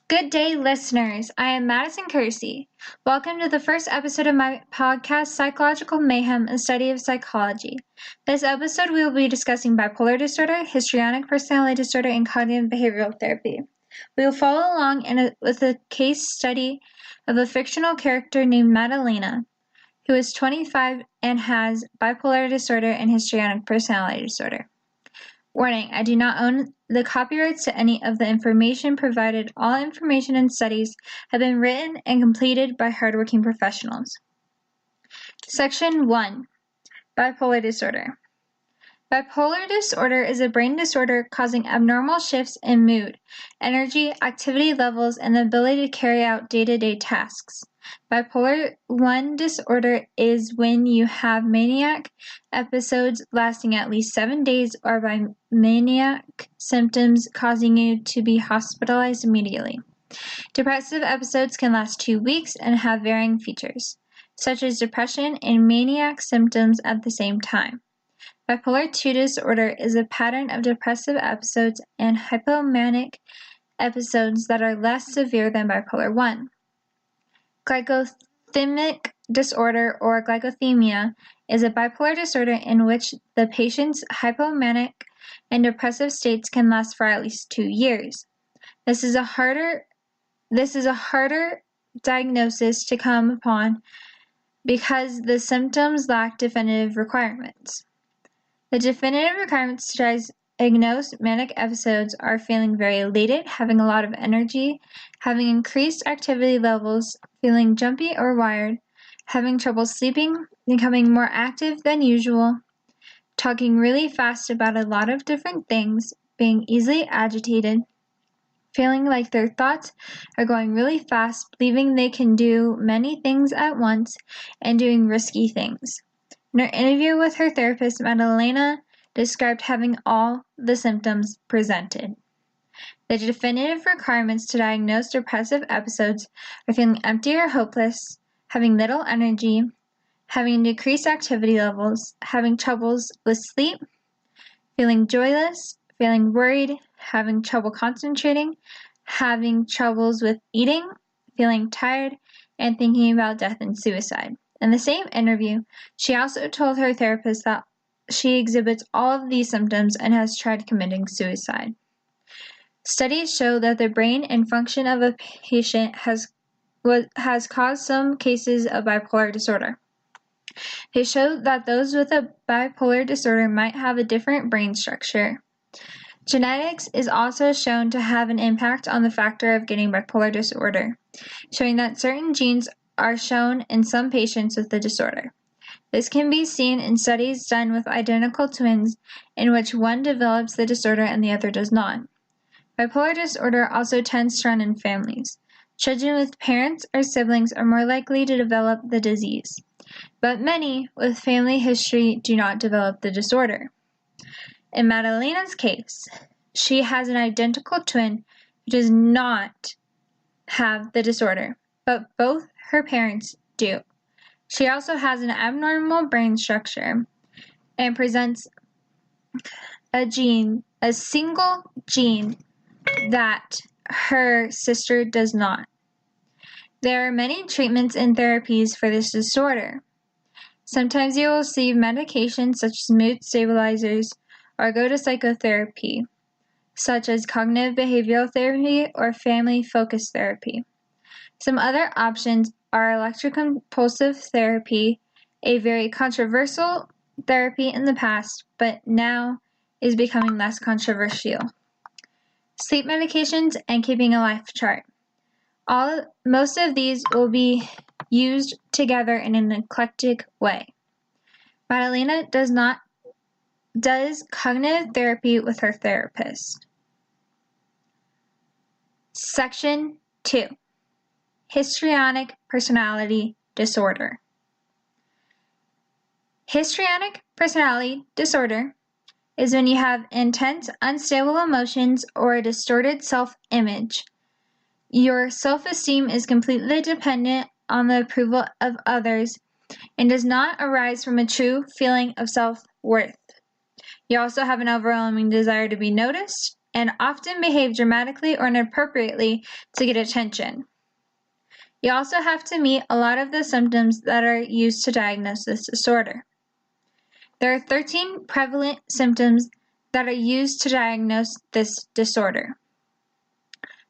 Good day, listeners. I am Madison Kersey. Welcome to the first episode of my podcast, Psychological Mayhem, a study of psychology. This episode, we will be discussing bipolar disorder, histrionic personality disorder, and cognitive behavioral therapy. We will follow along with a case study of a fictional character named Madalena, who is 25 and has bipolar disorder and histrionic personality disorder. Warning, I do not own the copyrights to any of the information provided. All information and studies have been written and completed by hardworking professionals. Section 1. Bipolar disorder. Bipolar disorder is a brain disorder causing abnormal shifts in mood, energy, activity levels, and the ability to carry out day-to-day tasks. Bipolar I disorder is when you have maniac episodes lasting at least 7 days or by maniac symptoms causing you to be hospitalized immediately. Depressive episodes can last 2 weeks and have varying features, such as depression and maniac symptoms at the same time. Bipolar II disorder is a pattern of depressive episodes and hypomanic episodes that are less severe than bipolar I. Glycemic disorder or glycothemia is a bipolar disorder in which the patient's hypomanic and depressive states can last for at least 2 years. This is a harder diagnosis to come upon because the symptoms lack definitive requirements. The definitive requirements to diagnose manic episodes are feeling very elated, having a lot of energy, having increased activity levels, feeling jumpy or wired, having trouble sleeping, becoming more active than usual, talking really fast about a lot of different things, being easily agitated, feeling like their thoughts are going really fast, believing they can do many things at once, and doing risky things. In her interview with her therapist, Madalena described having all the symptoms presented. The definitive requirements to diagnose depressive episodes are feeling empty or hopeless, having little energy, having decreased activity levels, having troubles with sleep, feeling joyless, feeling worried, having trouble concentrating, having troubles with eating, feeling tired, and thinking about death and suicide. In the same interview, she also told her therapist that she exhibits all of these symptoms and has tried committing suicide. Studies show that the brain and function of a patient has caused some cases of bipolar disorder. They show that those with a bipolar disorder might have a different brain structure. Genetics is also shown to have an impact on the factor of getting bipolar disorder, showing that certain genes are shown in some patients with the disorder. This can be seen in studies done with identical twins in which one develops the disorder and the other does not. Bipolar disorder also tends to run in families. Children with parents or siblings are more likely to develop the disease, but many with family history do not develop the disorder. In Madalena's case, she has an identical twin who does not have the disorder, but both her parents do. She also has an abnormal brain structure and presents a single gene that her sister does not. There are many treatments and therapies for this disorder. Sometimes you will receive medications such as mood stabilizers or go to psychotherapy, such as cognitive behavioral therapy or family focus therapy. Some other options are electroconvulsive therapy, a very controversial therapy in the past, but now is becoming less controversial. Sleep medications and keeping a life chart. Most of these will be used together in an eclectic way. Madalena does cognitive therapy with her therapist. Section 2. Histrionic personality disorder. Histrionic personality disorder is when you have intense, unstable emotions or a distorted self-image. Your self-esteem is completely dependent on the approval of others and does not arise from a true feeling of self-worth. You also have an overwhelming desire to be noticed and often behave dramatically or inappropriately to get attention. You also have to meet a lot of the symptoms that are used to diagnose this disorder. There are 13 prevalent symptoms that are used to diagnose this disorder.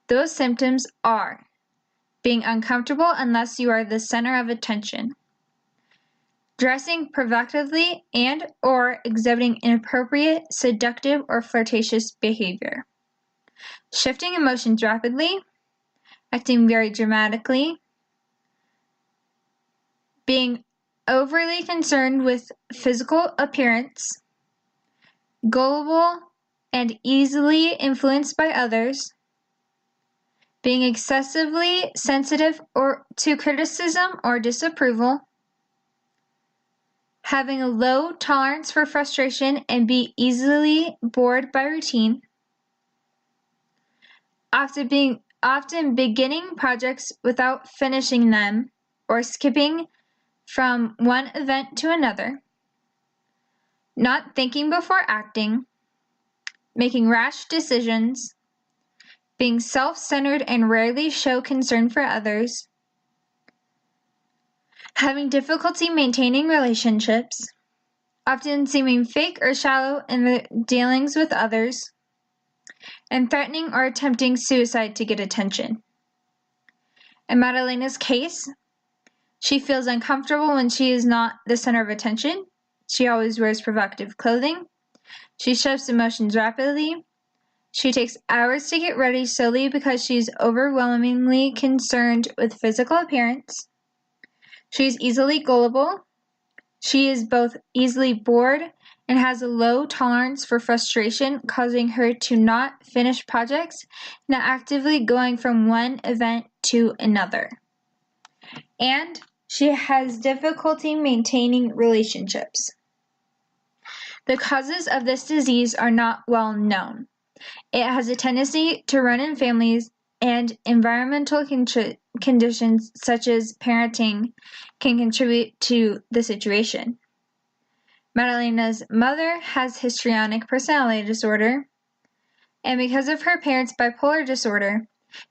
Those symptoms are being uncomfortable unless you are the center of attention, dressing provocatively and or exhibiting inappropriate, seductive, or flirtatious behavior, shifting emotions rapidly, acting very dramatically, being overly concerned with physical appearance, gullible and easily influenced by others, being excessively sensitive to criticism or disapproval, having a low tolerance for frustration and be easily bored by routine, often beginning projects without finishing them or skipping from one event to another, not thinking before acting, making rash decisions, being self-centered and rarely show concern for others, having difficulty maintaining relationships, often seeming fake or shallow in the dealings with others, and threatening or attempting suicide to get attention. In Madalena's case, she feels uncomfortable when she is not the center of attention. She always wears provocative clothing. She shows emotions rapidly. She takes hours to get ready solely because she's overwhelmingly concerned with physical appearance. She's easily gullible. She is both easily bored and has a low tolerance for frustration, causing her to not finish projects and actively going from one event to another. And she has difficulty maintaining relationships. The causes of this disease are not well known. It has a tendency to run in families, and environmental conditions such as parenting can contribute to the situation. Madalena's mother has histrionic personality disorder, and because of her parents' bipolar disorder,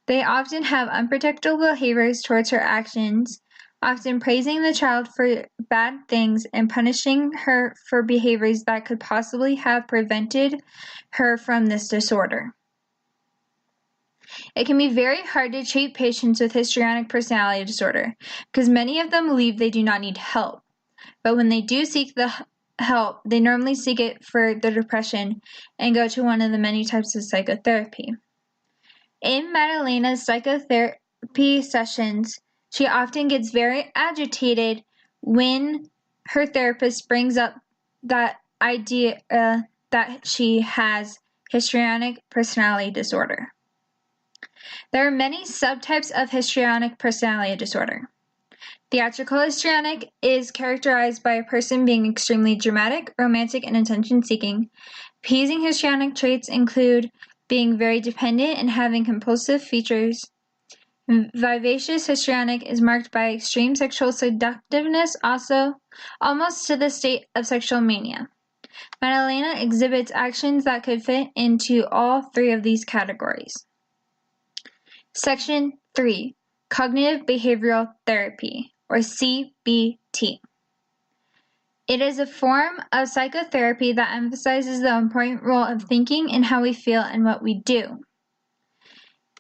they often have unpredictable behaviors towards her actions, often praising the child for bad things and punishing her for behaviors that could possibly have prevented her from this disorder. It can be very hard to treat patients with histrionic personality disorder because many of them believe they do not need help. But when they do seek the help, they normally seek it for their depression and go to one of the many types of psychotherapy. In Madalena's psychotherapy sessions, she often gets very agitated when her therapist brings up that idea that she has histrionic personality disorder. There are many subtypes of histrionic personality disorder. Theatrical histrionic is characterized by a person being extremely dramatic, romantic, and attention-seeking. Pleasing histrionic traits include being very dependent and having compulsive features. Vivacious histrionic is marked by extreme sexual seductiveness, also almost to the state of sexual mania. Madalena exhibits actions that could fit into all three of these categories. Section 3. Cognitive Behavioral Therapy, or CBT. It is a form of psychotherapy that emphasizes the important role of thinking in how we feel and what we do.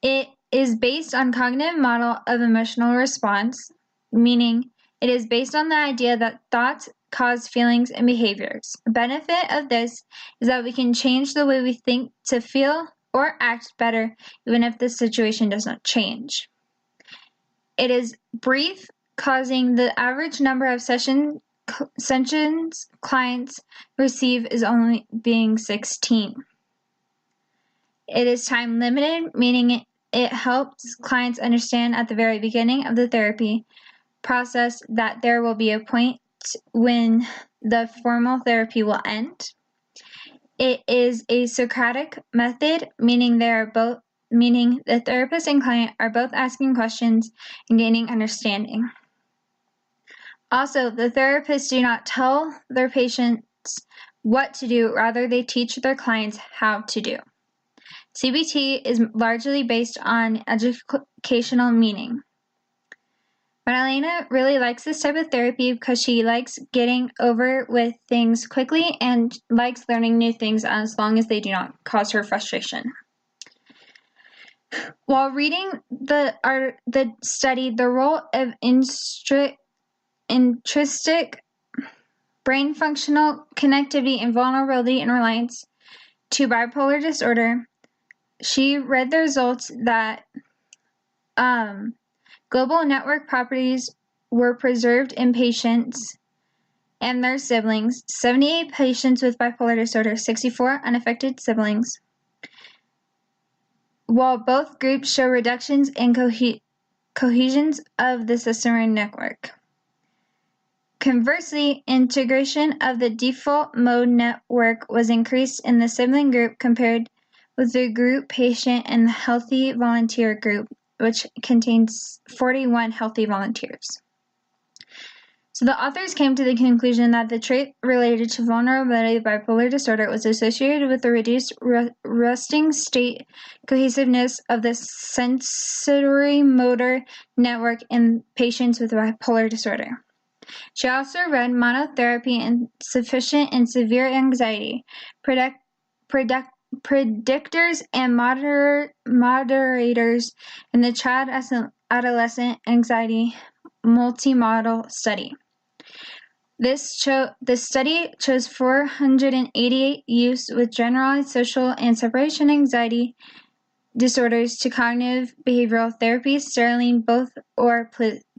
It is based on cognitive model of emotional response, meaning it is based on the idea that thoughts cause feelings and behaviors. The benefit of this is that we can change the way we think to feel or act better even if the situation does not change. It is brief, causing the average number of sessions clients receive is only being 16. It is time limited, meaning it helps clients understand at the very beginning of the therapy process that there will be a point when the formal therapy will end. It is a Socratic method, meaning the therapist and client are both asking questions and gaining understanding. Also, the therapists do not tell their patients what to do, rather they teach their clients how to do. CBT is largely based on educational meaning. Madalena really likes this type of therapy because she likes getting over with things quickly and likes learning new things as long as they do not cause her frustration. While reading the study, the role of intrinsic brain functional connectivity and vulnerability in reliance to bipolar disorder, she read the results that global network properties were preserved in patients and their siblings, 78 patients with bipolar disorder, 64 unaffected siblings, while both groups show reductions in cohesions of the system network. Conversely, integration of the default mode network was increased in the sibling group compared with the group patient and the healthy volunteer group, which contains 41 healthy volunteers. So the authors came to the conclusion that the trait related to vulnerability of bipolar disorder was associated with the reduced resting state cohesiveness of the sensory motor network in patients with bipolar disorder. She also read monotherapy in sufficient and severe anxiety, predictors and moderators in the child adolescent anxiety multimodal study. This study chose 488 youths with generalized social and separation anxiety disorders to cognitive behavioral therapies, sertraline, both or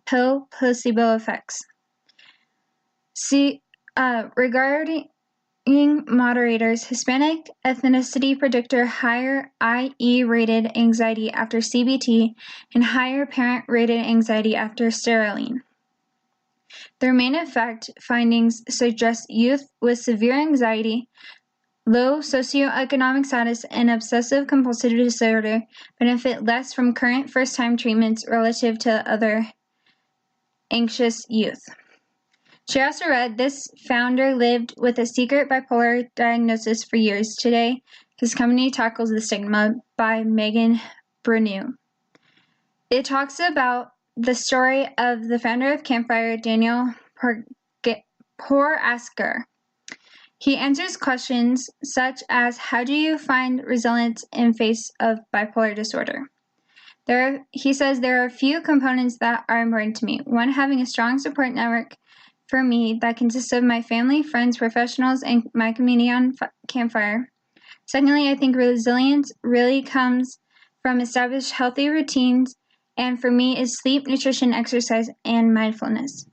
pill placebo effects. Regarding moderators, Hispanic ethnicity predictor higher IE-rated anxiety after CBT and higher parent-rated anxiety after sertraline. Their main effect findings suggest youth with severe anxiety, low socioeconomic status, and obsessive-compulsive disorder benefit less from current first-time treatments relative to other anxious youth. She also read this founder lived with a secret bipolar diagnosis for years. Today, his company tackles the stigma by Megan Bruneau. It talks about the story of the founder of Campfire, Daniel Porasker. He answers questions such as, how do you find resilience in face of bipolar disorder? He says there are a few components that are important to me. One, having a strong support network for me that consists of my family, friends, professionals, and my community on Campfire. Secondly, I think resilience really comes from established healthy routines, and for me is sleep, nutrition, exercise, and mindfulness.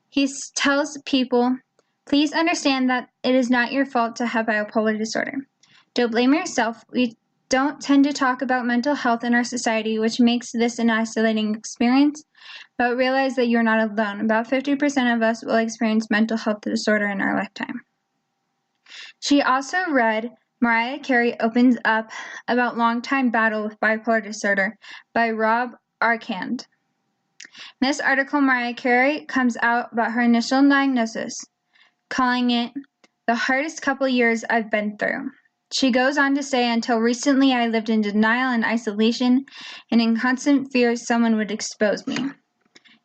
He tells people, please understand that it is not your fault to have bipolar disorder. Don't blame yourself. We don't tend to talk about mental health in our society, which makes this an isolating experience, but realize that you're not alone. About 50% of us will experience mental health disorder in our lifetime. She also read Mariah Carey Opens Up about Longtime Battle with Bipolar Disorder by Rob Arcand. In this article, Mariah Carey comes out about her initial diagnosis, calling it the hardest couple years I've been through. She goes on to say, until recently I lived in denial and isolation and in constant fear someone would expose me.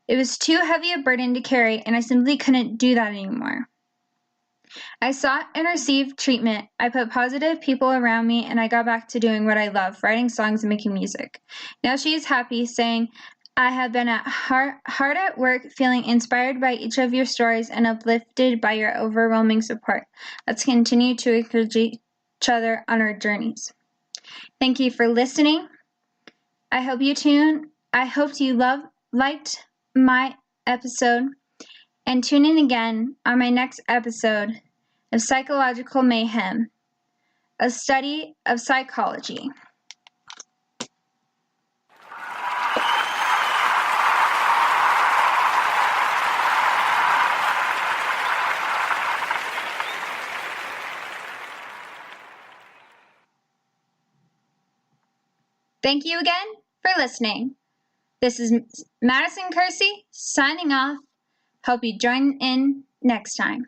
It was too heavy a burden to carry, and I simply couldn't do that anymore. I sought and received treatment. I put positive people around me, and I got back to doing what I love, writing songs and making music. Now she is happy, saying, I have been hard at work, feeling inspired by each of your stories and uplifted by your overwhelming support. Let's continue to encourage each other on our journeys. Thank you for listening. I hope you liked my episode, and tune in again on my next episode of Psychological Mayhem, a study of psychology. Thank you again for listening. This is Madison Kersey signing off. Hope you join in next time.